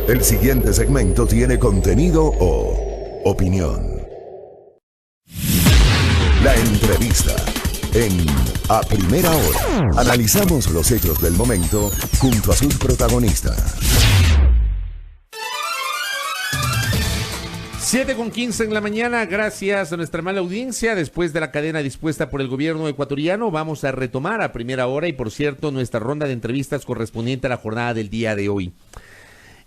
El siguiente segmento tiene contenido o opinión. La entrevista en A Primera Hora. Analizamos los hechos del momento junto a sus protagonistas. 7:15 en la mañana, gracias a nuestra mala audiencia. Después de la cadena dispuesta por el gobierno ecuatoriano, vamos a retomar a primera hora y, por cierto, nuestra ronda de entrevistas correspondiente a la jornada del día de hoy.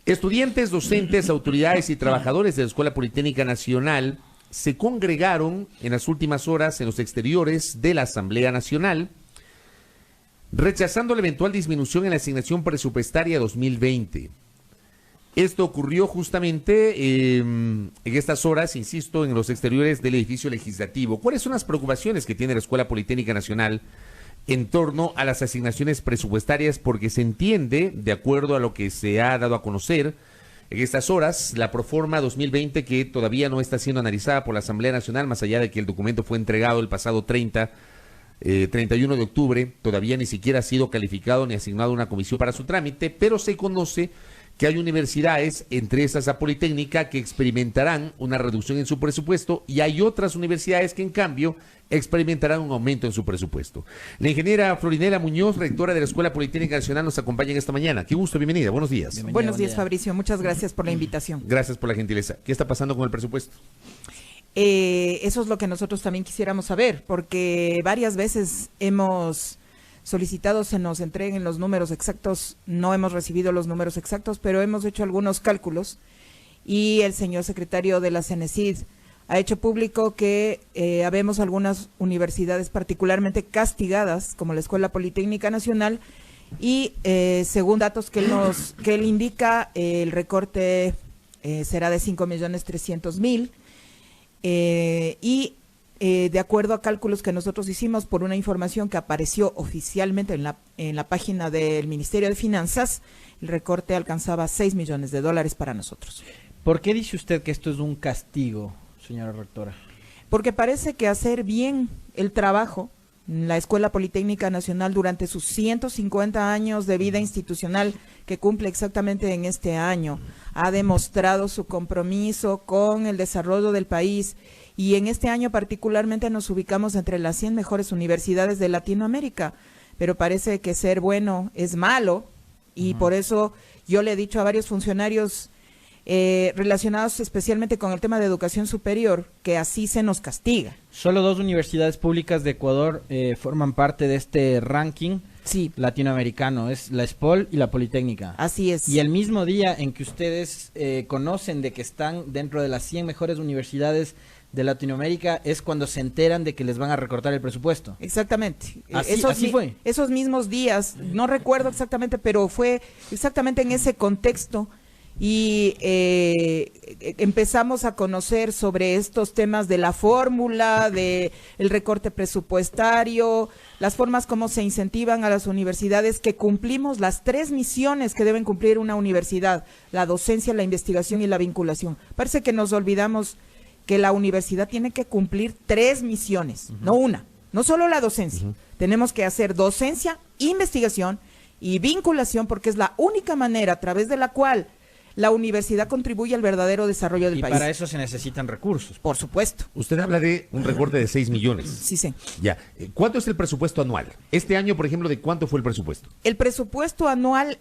Estudiantes, docentes, autoridades y trabajadores de la Escuela Politécnica Nacional se congregaron en las últimas horas en los exteriores de la Asamblea Nacional, rechazando la eventual disminución en la asignación presupuestaria 2020. Esto ocurrió justamente en estas horas, insisto, en los exteriores del edificio legislativo. ¿Cuáles son las preocupaciones que tiene la Escuela Politécnica Nacional en torno a las asignaciones presupuestarias? Porque se entiende, de acuerdo a lo que se ha dado a conocer en estas horas, la Proforma 2020, que todavía no está siendo analizada por la Asamblea Nacional, más allá de que el documento fue entregado el pasado 31 de octubre, todavía ni siquiera ha sido calificado ni asignado a una comisión para su trámite, pero se conoce que hay universidades, entre esas la Politécnica, que experimentarán una reducción en su presupuesto, y hay otras universidades que en cambio experimentarán un aumento en su presupuesto. La ingeniera Florinela Muñoz, rectora de la Escuela Politécnica Nacional, nos acompaña en esta mañana. Qué gusto, bienvenida, buenos días. Buenos días, Fabricio, muchas gracias por la invitación. Gracias por la gentileza. ¿Qué está pasando con el presupuesto? Eso es lo que nosotros también quisiéramos saber, porque varias veces hemos solicitado se nos entreguen los números exactos, no hemos recibido los números exactos, pero hemos hecho algunos cálculos y el señor secretario de la CENESID ha hecho público que habemos algunas universidades particularmente castigadas, como la Escuela Politécnica Nacional, y según datos que él indica, el recorte será de 5.300.000, y de acuerdo a cálculos que nosotros hicimos por una información que apareció oficialmente en la página del Ministerio de Finanzas, el recorte alcanzaba $6 millones para nosotros. ¿Por qué dice usted que esto es un castigo, señora rectora? Porque parece que hacer bien el trabajo, la Escuela Politécnica Nacional durante sus 150 años de vida institucional que cumple exactamente en este año, ha demostrado su compromiso con el desarrollo del país. Y en este año particularmente nos ubicamos entre las 100 mejores universidades de Latinoamérica, pero parece que ser bueno es malo, y por eso yo le he dicho a varios funcionarios relacionados especialmente con el tema de educación superior, que así se nos castiga. Solo 2 universidades públicas de Ecuador forman parte de este ranking latinoamericano, es la ESPOL y la Politécnica. Así es. Y el mismo día en que ustedes conocen de que están dentro de las 100 mejores universidades de Latinoamérica, es cuando se enteran de que les van a recortar el presupuesto. Exactamente. Así fue. Esos mismos días, no recuerdo exactamente, pero fue exactamente en ese contexto, y empezamos a conocer sobre estos temas de la fórmula, de el recorte presupuestario, las formas como se incentivan a las universidades, que cumplimos las 3 misiones que deben cumplir una universidad: la docencia, la investigación y la vinculación. Parece que nos olvidamos que la universidad tiene que cumplir 3 misiones, no una, no solo la docencia. Tenemos que hacer docencia, investigación y vinculación, porque es la única manera a través de la cual la universidad contribuye al verdadero desarrollo del país. Y para eso se necesitan recursos. Por supuesto. Usted habla de un recorte de 6 millones. Sí, sí. Ya. ¿Cuánto es el presupuesto anual? Este año, por ejemplo, ¿de cuánto fue el presupuesto? El presupuesto anual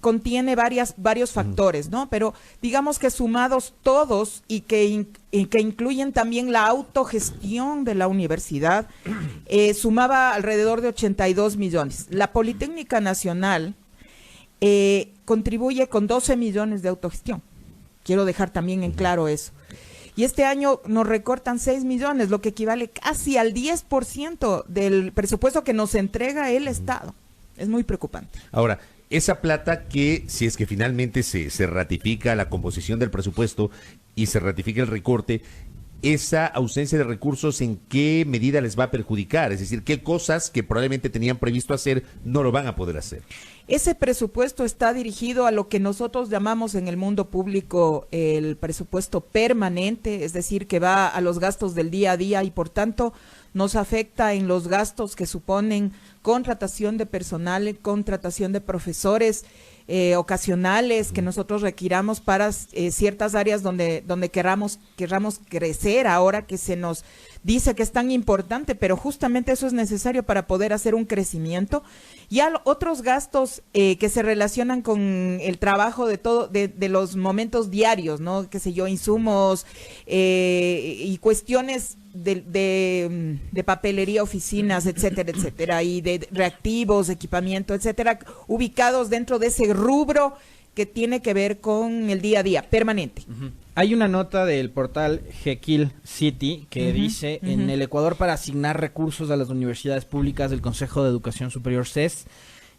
contiene varios factores, ¿no? Pero digamos que sumados todos y que incluyen también la autogestión de la universidad, sumaba alrededor de 82 millones. La Politécnica Nacional contribuye con 12 millones de autogestión. Quiero dejar también en claro eso. Y este año nos recortan 6 millones, lo que equivale casi al 10% del presupuesto que nos entrega el Estado. Es muy preocupante. Ahora, esa plata que, si es que finalmente se ratifica la composición del presupuesto y se ratifica el recorte, esa ausencia de recursos, ¿en qué medida les va a perjudicar? Es decir, ¿qué cosas que probablemente tenían previsto hacer no lo van a poder hacer? Ese presupuesto está dirigido a lo que nosotros llamamos en el mundo público el presupuesto permanente, es decir, que va a los gastos del día a día y por tanto nos afecta en los gastos que suponen contratación de personal, contratación de profesores, ocasionales que nosotros requiramos para ciertas áreas donde querramos crecer, ahora que se nos dice que es tan importante, pero justamente eso es necesario para poder hacer un crecimiento. Ya otros gastos que se relacionan con el trabajo de los momentos diarios, ¿no? Qué sé yo, insumos y cuestiones de papelería, oficinas, etcétera, etcétera, y de reactivos, equipamiento, etcétera, ubicados dentro de ese rubro que tiene que ver con el día a día, permanente. Hay una nota del portal Jequil City que dice, en el Ecuador, para asignar recursos a las universidades públicas, del Consejo de Educación Superior CES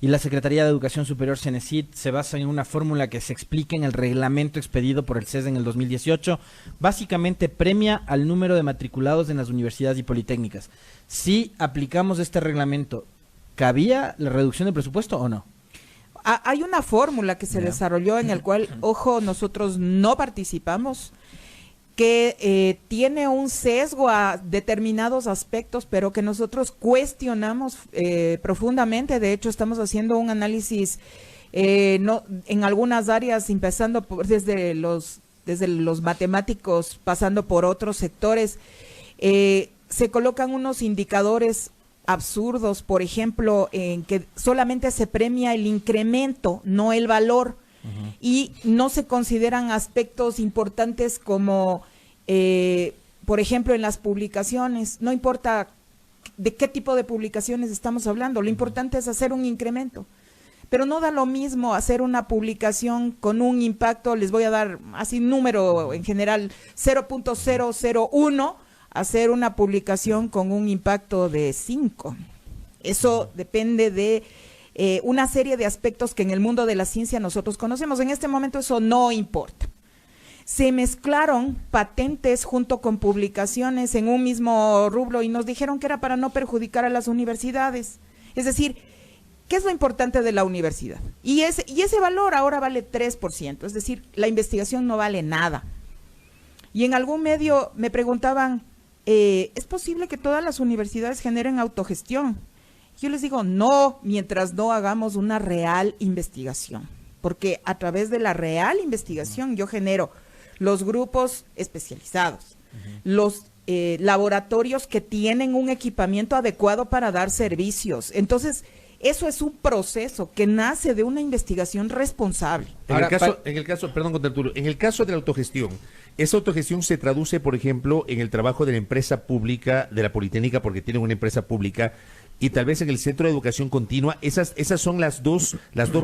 y la Secretaría de Educación Superior CENESID se basa en una fórmula que se explica en el reglamento expedido por el CES en el 2018. Básicamente premia al número de matriculados en las universidades y politécnicas. Si aplicamos este reglamento, ¿cabía la reducción de presupuesto o no? Hay una fórmula que se desarrolló en el cual, ojo, nosotros no participamos, que tiene un sesgo a determinados aspectos, pero que nosotros cuestionamos profundamente. De hecho, estamos haciendo un análisis en algunas áreas, empezando desde los matemáticos, pasando por otros sectores. Se colocan unos indicadores absurdos, por ejemplo, en que solamente se premia el incremento, no el valor, y no se consideran aspectos importantes como, por ejemplo, en las publicaciones. No importa de qué tipo de publicaciones estamos hablando, lo importante es hacer un incremento. Pero no da lo mismo hacer una publicación con un impacto, les voy a dar así número en general, 0.001, hacer una publicación con un impacto de 5. Eso depende de una serie de aspectos que en el mundo de la ciencia nosotros conocemos. En este momento eso no importa. Se mezclaron patentes junto con publicaciones en un mismo rubro y nos dijeron que era para no perjudicar a las universidades. Es decir, ¿qué es lo importante de la universidad? Y ese valor ahora vale 3%, es decir, la investigación no vale nada. Y en algún medio me preguntaban, ¿es posible que todas las universidades generen autogestión? Yo les digo, no, mientras no hagamos una real investigación, porque a través de la real investigación yo genero los grupos especializados, los laboratorios que tienen un equipamiento adecuado para dar servicios. Entonces, eso es un proceso que nace de una investigación responsable. Perdón, Contertulio, en el caso de la autogestión, esa autogestión se traduce, por ejemplo, en el trabajo de la empresa pública, de la Politécnica, porque tienen una empresa pública, y tal vez en el Centro de Educación Continua. ¿Esas son las dos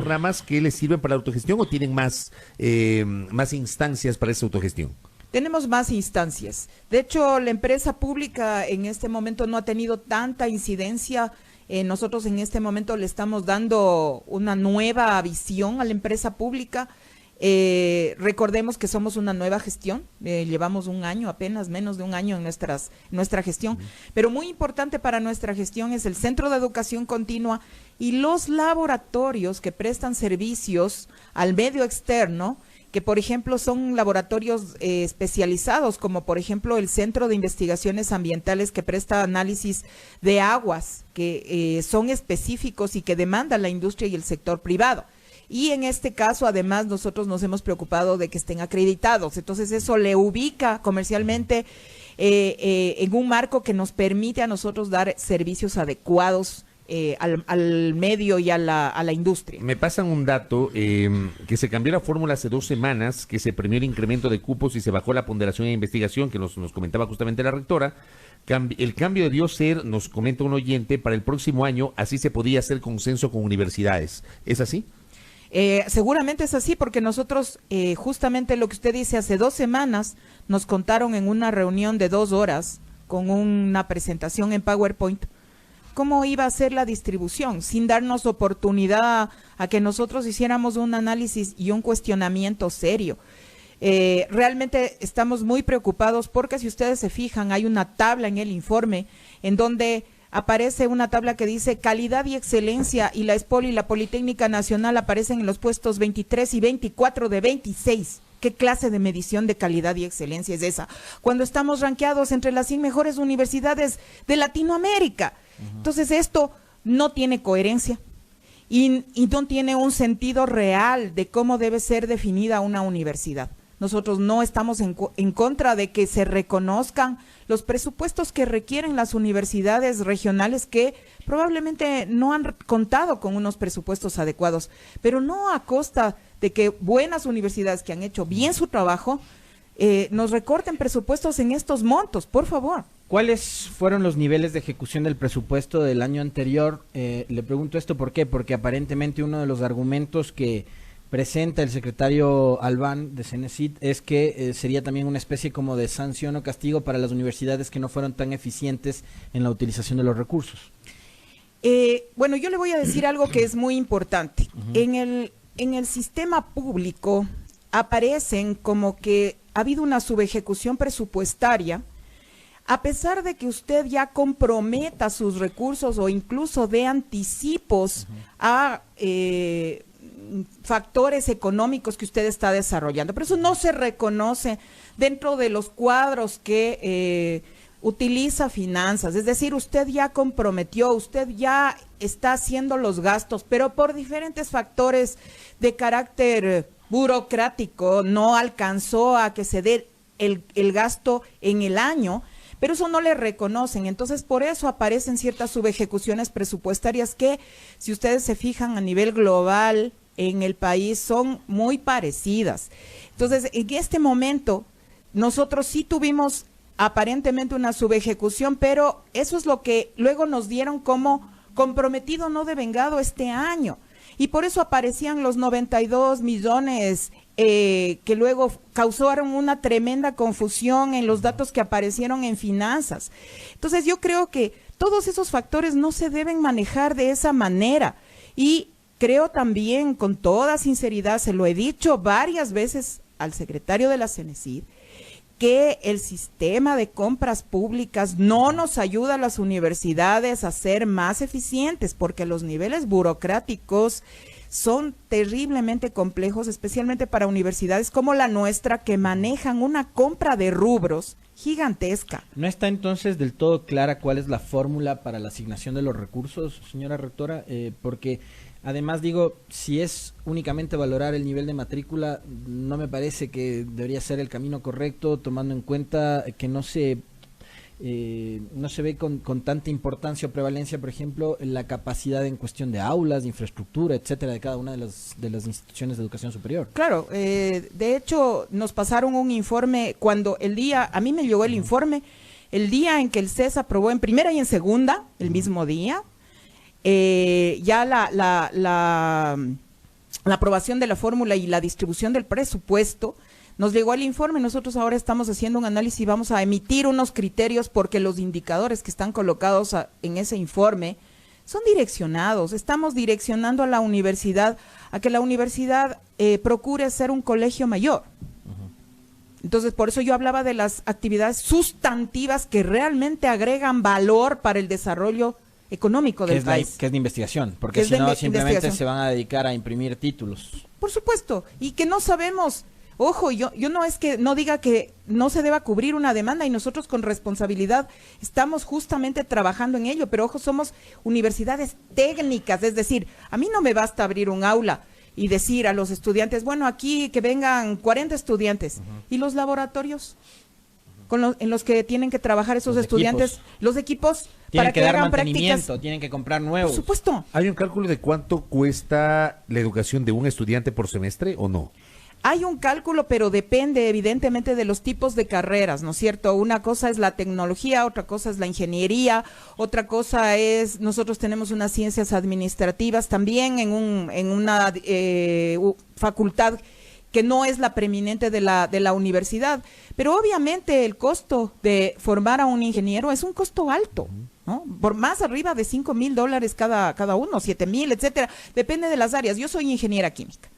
ramas que les sirven para la autogestión o tienen más instancias para esa autogestión? Tenemos más instancias. De hecho, la empresa pública en este momento no ha tenido tanta incidencia. Nosotros en este momento le estamos dando una nueva visión a la empresa pública. Recordemos que somos una nueva gestión, llevamos un año, apenas menos de un año en nuestra gestión, pero muy importante para nuestra gestión es el Centro de Educación Continua y los laboratorios que prestan servicios al medio externo, que por ejemplo son laboratorios especializados, como por ejemplo el Centro de Investigaciones Ambientales que presta análisis de aguas, que son específicos y que demanda la industria y el sector privado. Y en este caso, además, nosotros nos hemos preocupado de que estén acreditados. Entonces, eso le ubica comercialmente en un marco que nos permite a nosotros dar servicios adecuados al medio y a la industria. Me pasan un dato, que se cambió la fórmula hace 2 semanas, que se premió el incremento de cupos y se bajó la ponderación de investigación, que nos comentaba justamente la rectora. El cambio debió ser, nos comenta un oyente, para el próximo año, así se podía hacer consenso con universidades. ¿Es así? Seguramente es así, porque nosotros, justamente lo que usted dice, hace 2 semanas nos contaron en una reunión de 2 horas con una presentación en PowerPoint cómo iba a ser la distribución, sin darnos oportunidad a que nosotros hiciéramos un análisis y un cuestionamiento serio. Realmente estamos muy preocupados porque si ustedes se fijan, hay una tabla en el informe en donde aparece una tabla que dice calidad y excelencia, y la ESPOL y la Politécnica Nacional aparecen en los puestos 23 y 24 de 26. ¿Qué clase de medición de calidad y excelencia es esa? Cuando estamos rankeados entre las 100 mejores universidades de Latinoamérica. Entonces esto no tiene coherencia. y no tiene un sentido real de cómo debe ser definida una universidad. Nosotros no estamos en contra de que se reconozcan los presupuestos que requieren las universidades regionales que probablemente no han contado con unos presupuestos adecuados, pero no a costa de que buenas universidades que han hecho bien su trabajo nos recorten presupuestos en estos montos, por favor. ¿Cuáles fueron los niveles de ejecución del presupuesto del año anterior? Le pregunto esto ¿por qué? Porque aparentemente uno de los argumentos que presenta el secretario Albán de Cenecit es que sería también una especie como de sanción o castigo para las universidades que no fueron tan eficientes en la utilización de los recursos. Bueno, yo le voy a decir algo que es muy importante. En el sistema público aparecen como que ha habido una subejecución presupuestaria, a pesar de que usted ya comprometa sus recursos o incluso dé anticipos a factores económicos que usted está desarrollando. Pero eso no se reconoce dentro de los cuadros que utiliza finanzas. Es decir, usted ya comprometió, usted ya está haciendo los gastos, pero por diferentes factores de carácter burocrático no alcanzó a que se dé el gasto en el año, pero eso no le reconocen. Entonces, por eso aparecen ciertas subejecuciones presupuestarias que, si ustedes se fijan a nivel global en el país, son muy parecidas. Entonces, en este momento, nosotros sí tuvimos aparentemente una subejecución, pero eso es lo que luego nos dieron como comprometido no devengado este año. Y por eso aparecían los 92 millones que luego causaron una tremenda confusión en los datos que aparecieron en finanzas. Entonces yo creo que todos esos factores no se deben manejar de esa manera. Y creo también, con toda sinceridad, se lo he dicho varias veces al secretario de la Cenecit, que el sistema de compras públicas no nos ayuda a las universidades a ser más eficientes, porque los niveles burocráticos son terriblemente complejos, especialmente para universidades como la nuestra, que manejan una compra de rubros gigantesca. ¿No está entonces del todo clara cuál es la fórmula para la asignación de los recursos, señora rectora? Porque además, digo, si es únicamente valorar el nivel de matrícula, no me parece que debería ser el camino correcto, tomando en cuenta que no se ve con tanta importancia o prevalencia, por ejemplo, la capacidad en cuestión de aulas, de infraestructura, etcétera, de cada una de las instituciones de educación superior. Claro, de hecho, nos pasaron un informe cuando a mí me llegó el informe el día en que el CES aprobó en primera y en segunda, el mismo día. Ya la aprobación de la fórmula y la distribución del presupuesto, nos llegó el informe. Nosotros ahora estamos haciendo un análisis y vamos a emitir unos criterios, porque los indicadores que están colocados en ese informe son direccionados. Estamos direccionando a la universidad a que la universidad procure ser un colegio mayor. Entonces, por eso yo hablaba de las actividades sustantivas que realmente agregan valor para el desarrollo económico del país. Que es de investigación, porque si no simplemente se van a dedicar a imprimir títulos. Por supuesto, y que no sabemos, ojo, yo no es que no diga que no se deba cubrir una demanda, y nosotros con responsabilidad estamos justamente trabajando en ello, pero ojo, somos universidades técnicas, es decir, a mí no me basta abrir un aula y decir a los estudiantes, bueno, aquí que vengan 40 estudiantes, ¿y los laboratorios? En los que tienen que trabajar esos estudiantes, los equipos tienen para que dar hagan mantenimiento, prácticas. tienen que comprar nuevos. Por supuesto. ¿Hay un cálculo de cuánto cuesta la educación de un estudiante por semestre o no? Hay un cálculo, pero depende evidentemente de los tipos de carreras, ¿no es cierto? Una cosa es la tecnología, otra cosa es la ingeniería, otra cosa es, nosotros tenemos unas ciencias administrativas también en una facultad que no es la preeminente de la universidad, pero obviamente el costo de formar a un ingeniero es un costo alto, ¿no? Por más arriba de $5,000 cada uno, 7,000, etcétera, depende de las áreas. Yo soy ingeniera química.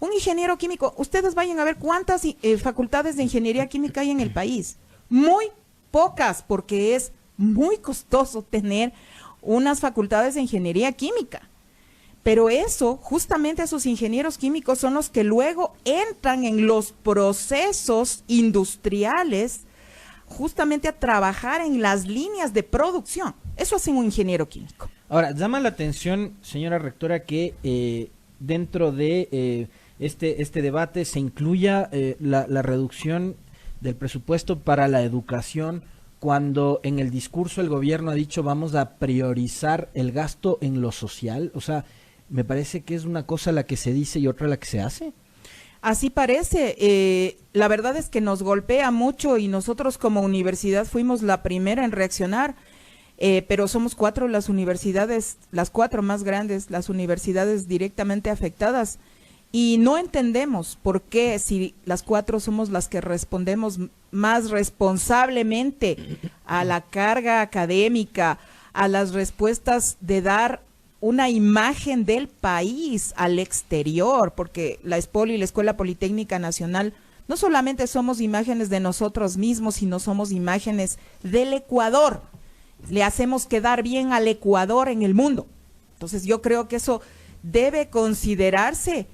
Un ingeniero químico, ustedes vayan a ver cuántas facultades de ingeniería química hay en el país. Muy pocas, porque es muy costoso tener unas facultades de ingeniería química. Pero eso, justamente esos ingenieros químicos son los que luego entran en los procesos industriales, justamente a trabajar en las líneas de producción. Eso hace un ingeniero químico. Ahora, llama la atención, señora rectora, que dentro de este debate se incluya la reducción del presupuesto para la educación, cuando en el discurso el gobierno ha dicho vamos a priorizar el gasto en lo social. O sea, me parece que es una cosa la que se dice y otra la que se hace. Así parece. La verdad es que nos golpea mucho y nosotros como universidad fuimos la primera en reaccionar, pero somos 4 las universidades, las 4 más grandes, las universidades directamente afectadas. Y no entendemos por qué, si las 4 somos las que respondemos más responsablemente a la carga académica, a las respuestas de dar una imagen del país al exterior, porque la ESPOL y la Escuela Politécnica Nacional no solamente somos imágenes de nosotros mismos, sino somos imágenes del Ecuador. Le hacemos quedar bien al Ecuador en el mundo. Entonces yo creo que eso debe considerarse.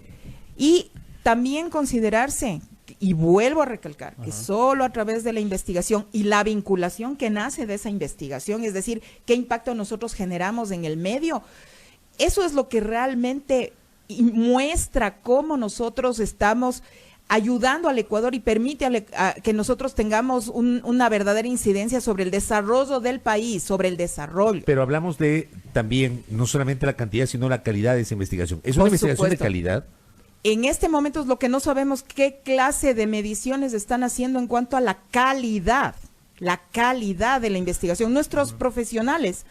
Y también considerarse, y vuelvo a recalcar, que solo a través de la investigación y la vinculación que nace de esa investigación, es decir, qué impacto nosotros generamos en el medio, eso es lo que realmente muestra cómo nosotros estamos ayudando al Ecuador y permite que nosotros tengamos una verdadera incidencia sobre el desarrollo del país, sobre el desarrollo. Pero hablamos de también, no solamente la cantidad, sino la calidad de esa investigación. ¿Es una investigación de calidad? En este momento es lo que no sabemos, qué clase de mediciones están haciendo en cuanto a la calidad de la investigación. Nuestros profesionales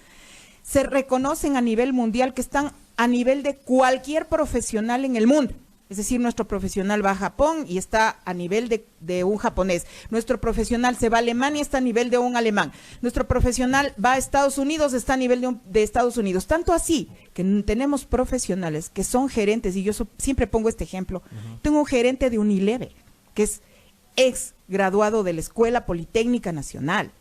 se reconocen a nivel mundial que están a nivel de cualquier profesional en el mundo. Es decir, nuestro profesional va a Japón y está a nivel de un japonés. Nuestro profesional se va a Alemania y está a nivel de un alemán. Nuestro profesional va a Estados Unidos, está a nivel de Estados Unidos. Tanto así que tenemos profesionales que son gerentes, y yo siempre pongo este ejemplo. Tengo un gerente de Unilever, que es ex graduado de la Escuela Politécnica Nacional.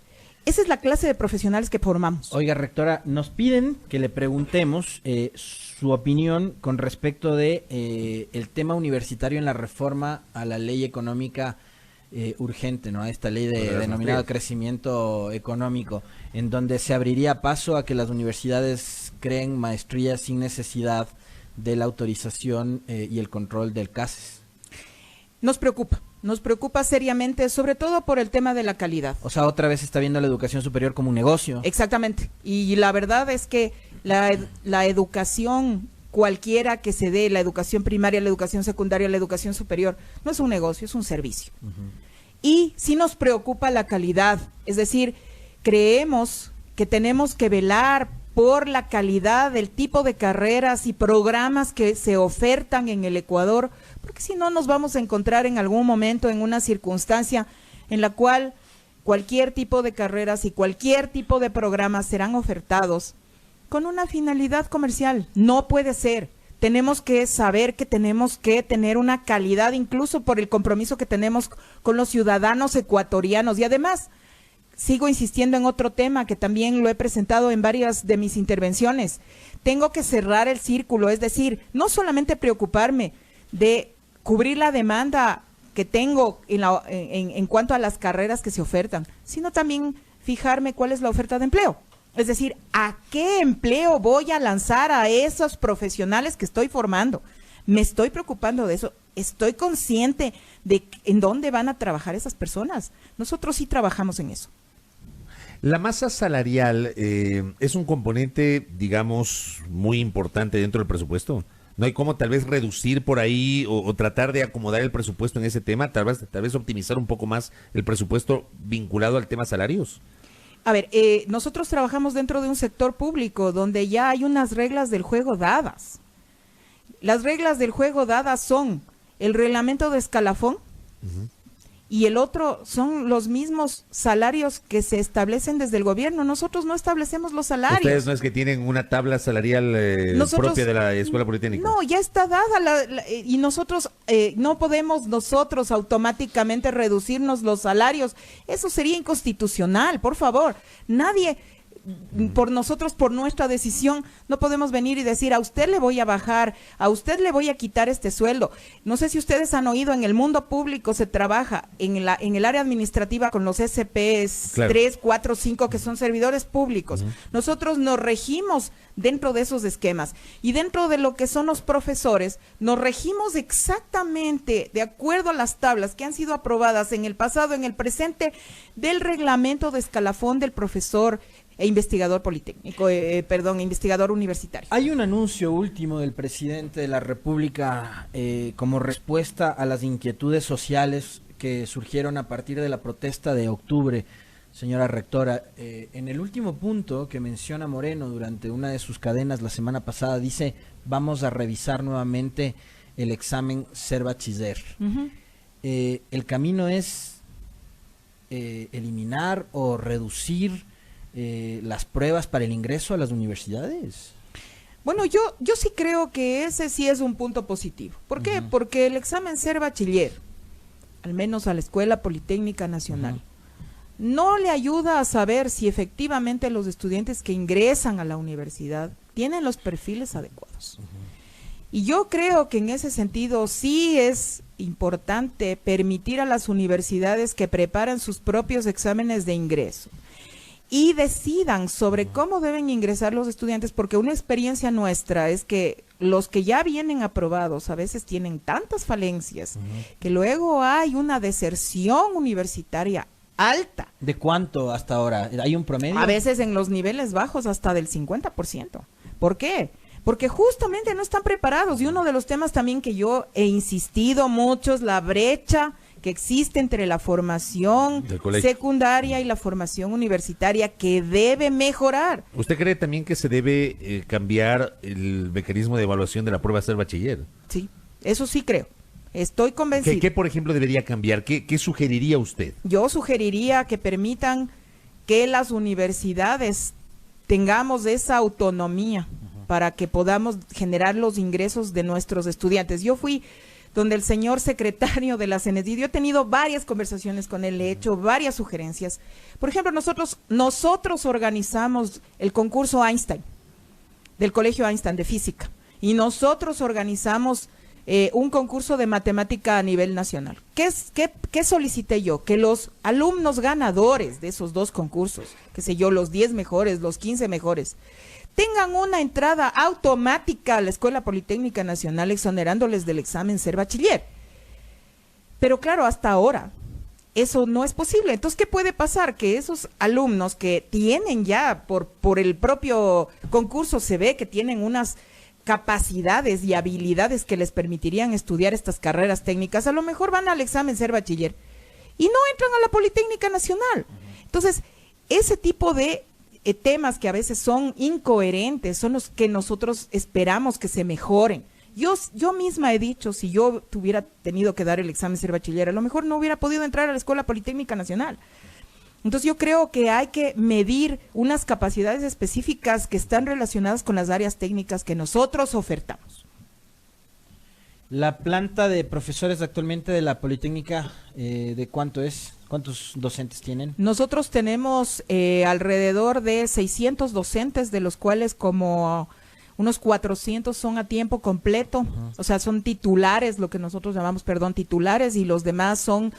Esa es la clase de profesionales que formamos. Oiga, rectora, nos piden que le preguntemos su opinión con respecto de el tema universitario en la reforma a la ley económica urgente, ¿no? A esta ley denominada crecimiento económico, en donde se abriría paso a que las universidades creen maestrías sin necesidad de la autorización y el control del CASES. Nos preocupa seriamente, sobre todo por el tema de la calidad. O sea, otra vez está viendo la educación superior como un negocio. Exactamente, y la verdad es que la educación cualquiera que se dé, la educación primaria, la educación secundaria, la educación superior, no es un negocio, es un servicio. Y sí nos preocupa la calidad, es decir, creemos que tenemos que velar por la calidad del tipo de carreras y programas que se ofertan en el Ecuador, porque si no nos vamos a encontrar en algún momento en una circunstancia en la cual cualquier tipo de carreras y cualquier tipo de programas serán ofertados con una finalidad comercial. No puede ser. Tenemos que saber que tenemos que tener una calidad, incluso por el compromiso que tenemos con los ciudadanos ecuatorianos. Y además, sigo insistiendo en otro tema que también lo he presentado en varias de mis intervenciones. Tengo que cerrar el círculo, es decir, no solamente preocuparme de cubrir la demanda que tengo en cuanto a las carreras que se ofertan, sino también fijarme cuál es la oferta de empleo. Es decir, ¿a qué empleo voy a lanzar a esos profesionales que estoy formando? Me estoy preocupando de eso. Estoy consciente de en dónde van a trabajar esas personas. Nosotros sí trabajamos en eso. La masa salarial es un componente, digamos, muy importante dentro del presupuesto. ¿No hay cómo tal vez reducir por ahí o tratar de acomodar el presupuesto en ese tema? Tal vez optimizar un poco más el presupuesto vinculado al tema salarios. A ver, nosotros trabajamos dentro de un sector público donde ya hay unas reglas del juego dadas. Las reglas del juego dadas son el reglamento de escalafón y el otro son los mismos salarios que se establecen desde el gobierno. Nosotros no establecemos los salarios. Ustedes no es que tienen una tabla salarial propia de la Escuela Politécnica. No, ya está dada y nosotros no podemos nosotros automáticamente reducirnos los salarios. Eso sería inconstitucional, por favor. Nadie por nosotros, por nuestra decisión, no podemos venir y decir, a usted le voy a bajar, a usted le voy a quitar este sueldo. No sé si ustedes han oído, en el mundo público se trabaja en el área administrativa con los SPS 3, 4, 5, que son servidores públicos. Nosotros nos regimos dentro de esos esquemas, y dentro de lo que son los profesores, nos regimos exactamente de acuerdo a las tablas que han sido aprobadas en el pasado, en el presente, del reglamento de escalafón del profesor e investigador politécnico, investigador universitario. Hay un anuncio último del presidente de la República como respuesta a las inquietudes sociales que surgieron a partir de la protesta de octubre. Señora rectora, en el último punto que menciona Moreno durante una de sus cadenas la semana pasada, dice, vamos a revisar nuevamente el examen Ser Bachiller. El camino es eliminar o reducir las pruebas para el ingreso a las universidades. Bueno, yo sí creo que ese sí es un punto positivo. ¿Por qué? Porque el examen Ser Bachiller, al menos a la Escuela Politécnica Nacional, no le ayuda a saber si efectivamente los estudiantes que ingresan a la universidad tienen los perfiles adecuados. Y yo creo que en ese sentido sí es importante permitir a las universidades que preparan sus propios exámenes de ingreso y decidan sobre cómo deben ingresar los estudiantes, porque una experiencia nuestra es que los que ya vienen aprobados a veces tienen tantas falencias que luego hay una deserción universitaria alta. ¿De cuánto hasta ahora? ¿Hay un promedio? A veces en los niveles bajos hasta del 50%. ¿Por qué? Porque justamente no están preparados, y uno de los temas también que yo he insistido mucho es la brecha que existe entre la formación secundaria y la formación universitaria, que debe mejorar. ¿Usted cree también que se debe cambiar el mecanismo de evaluación de la prueba Ser Bachiller? Sí, eso sí creo. Estoy convencido. ¿Qué, por ejemplo, debería cambiar? ¿Qué sugeriría usted? Yo sugeriría que permitan que las universidades tengamos esa autonomía para que podamos generar los ingresos de nuestros estudiantes. Yo fui donde el señor secretario de la CENESID, yo he tenido varias conversaciones con él, he hecho varias sugerencias. Por ejemplo, nosotros organizamos el concurso Einstein, del Colegio Einstein de Física, y nosotros organizamos un concurso de matemática a nivel nacional. ¿Qué solicité yo? Que los alumnos ganadores de esos dos concursos, qué sé yo, los 10 mejores, los 15 mejores, tengan una entrada automática a la Escuela Politécnica Nacional, exonerándoles del examen Ser Bachiller. Pero claro, hasta ahora eso no es posible. Entonces, ¿qué puede pasar? Que esos alumnos que tienen ya, por el propio concurso se ve que tienen unas capacidades y habilidades que les permitirían estudiar estas carreras técnicas, a lo mejor van al examen Ser Bachiller y no entran a la Politécnica Nacional. Entonces, ese tipo de temas que a veces son incoherentes son los que nosotros esperamos que se mejoren. Yo misma he dicho, si yo tuviera tenido que dar el examen Ser Bachiller, a lo mejor no hubiera podido entrar a la Escuela Politécnica Nacional. Entonces yo creo que hay que medir unas capacidades específicas que están relacionadas con las áreas técnicas que nosotros ofertamos. La planta de profesores actualmente de la Politécnica, ¿de cuánto es? ¿Cuántos docentes tienen? Nosotros tenemos alrededor de 600 docentes, de los cuales como unos 400 son a tiempo completo, o sea, son titulares, lo que nosotros llamamos, titulares, y los demás son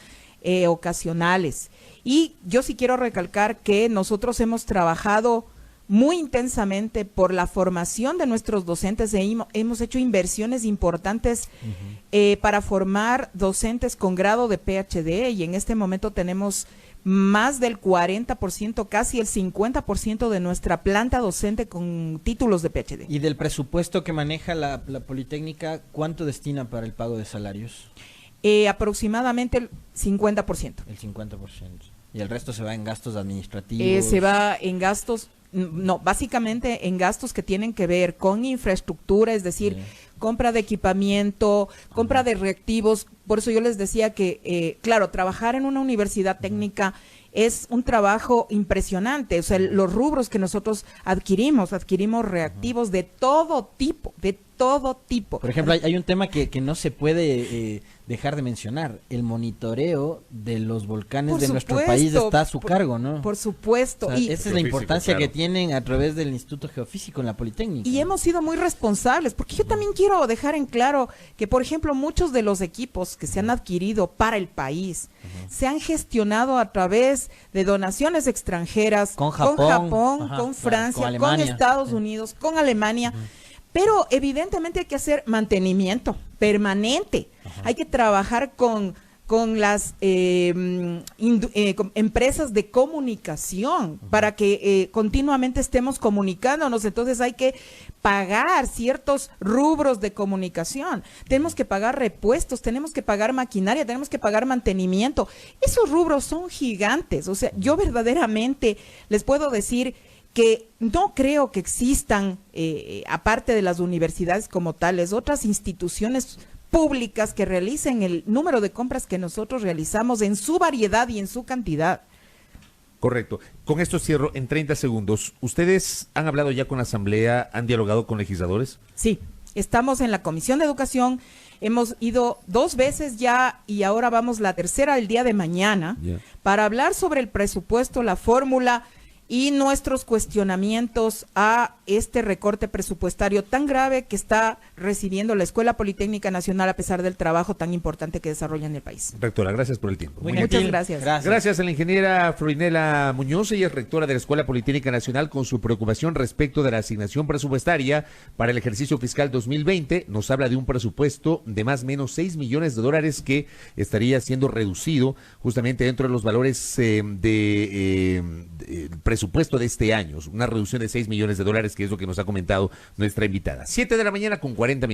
ocasionales. Y yo sí quiero recalcar que nosotros hemos trabajado muy intensamente por la formación de nuestros docentes, hemos hecho inversiones importantes para formar docentes con grado de PhD, y en este momento tenemos más del 40%, casi el 50% de nuestra planta docente con títulos de PhD. ¿Y del presupuesto que maneja la Politécnica, cuánto destina para el pago de salarios? Aproximadamente el 50%. El 50%. ¿Y el resto se va en gastos administrativos? Se va en gastos, no, básicamente en gastos que tienen que ver con infraestructura, es decir, compra de equipamiento, compra de reactivos. Por eso yo les decía que, claro, trabajar en una universidad técnica es un trabajo impresionante. O sea, los rubros que nosotros adquirimos reactivos de todo tipo, todo tipo. Por ejemplo, hay un tema que no se puede dejar de mencionar. El monitoreo de los volcanes Por de nuestro supuesto, país está a su cargo, ¿no? Por supuesto. O sea, Y esa es la importancia claro. que tienen a través del Instituto Geofísico en la Politécnica. Y hemos sido muy responsables, porque yo también quiero dejar en claro que, por ejemplo, muchos de los equipos que se han adquirido para el país se han gestionado a través de donaciones extranjeras Con Japón, con claro, Francia, con con, Alemania. Estados Unidos, con Alemania. Pero evidentemente hay que hacer mantenimiento permanente. Hay que trabajar con las con empresas de comunicación para que continuamente estemos comunicándonos. Entonces hay que pagar ciertos rubros de comunicación. Tenemos que pagar repuestos, tenemos que pagar maquinaria, tenemos que pagar mantenimiento. Esos rubros son gigantes. O sea, yo verdaderamente les puedo decir que no creo que existan, aparte de las universidades como tales, otras instituciones públicas que realicen el número de compras que nosotros realizamos en su variedad y en su cantidad. Correcto. Con esto cierro en 30 segundos. ¿Ustedes han hablado ya con la Asamblea, han dialogado con legisladores? Sí, estamos en la Comisión de Educación, hemos ido 2 veces ya y ahora vamos la tercera el día de mañana para hablar sobre el presupuesto, la fórmula y nuestros cuestionamientos a este recorte presupuestario tan grave que está recibiendo la Escuela Politécnica Nacional a pesar del trabajo tan importante que desarrolla en el país. Rectora, gracias por el tiempo. Muy Muchas gentil. gracias. Gracias a la ingeniera Florinela Muñoz, ella es rectora de la Escuela Politécnica Nacional, con su preocupación respecto de la asignación presupuestaria para el ejercicio fiscal 2020. Nos habla de un presupuesto de más o menos $6 millones que estaría siendo reducido justamente dentro de los valores presupuesto de este año, una reducción de $6 millones, que es lo que nos ha comentado nuestra invitada. 7 de la mañana con 40 minutos.